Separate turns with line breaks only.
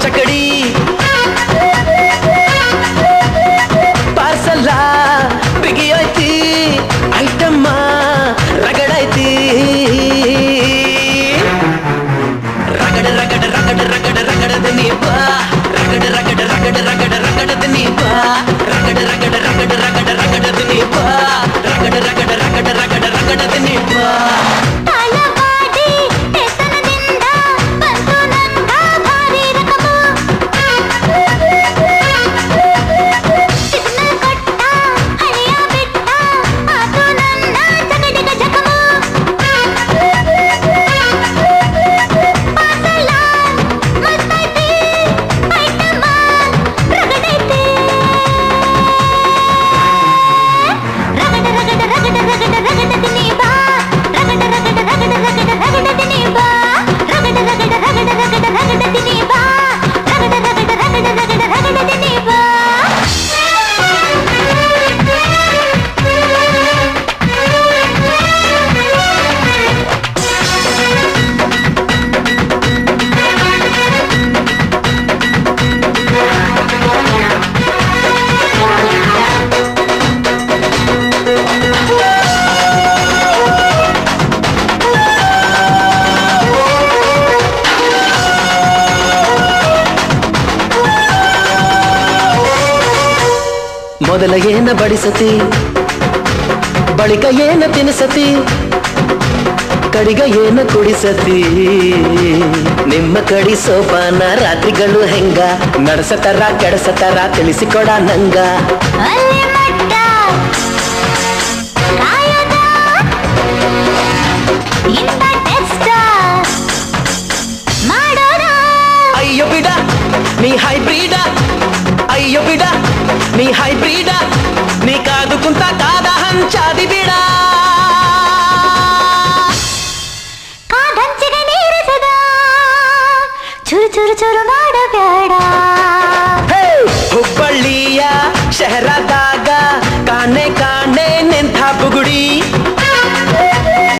ಚಕಡಿ ಪಾರ್ಸಲ್ಲ ಬಿಗಿಯೈತಿ item ರಗಡೈತಿ ರಗಡ ರಗಡ ರಗಡ ರಗಡ ರಗಡದ ನೀ ಬಾ ರಗಡ ರಗಡ ರಗಡ ರಗಡ ರಗಡದ ನೀ ಬಾ ರಗಡ ರಗಡ ರಗಡ ರಗಡ ರಗಡದ ನೀ ಬಾ ರಗಡ ರಗಡ ರಗಡ ರಗಡ ರಗಡದ ನೀ ಬಾ ಮೊದಲ ಏನ ಬಡಿಸತಿ ಬಳಿಕ ಏನ ತಿನಿಸತಿ ಕಡಿಗ ಏನ ಕುಡಿಸತಿ ನಿಮ್ಮ ಕಡಿ ಸೋಪಾನ ರಾತ್ರಿಗಳು ಹೆಂಗ ನಡೆಸತರ ಕೆಡಸತರ ತಿಳಿಸಿಕೊಡ ನಂಗ ಅಯ್ಯೋ ಬಿಡ ನೀ ಹೈಬ್ರಿಡ ಅಯ್ಯೋ ಬಿಡ ನೀ ಹೈಬ್ರಿಡ ನೀ ಕಾದು ಕುಂತ ಕಾದ ಹಂಚಾದಿ ಬಿಡ
ಕಾದಂಚಿಗೆ ನೀರಿಸದ ಚುರು ಚುರು ಚುರು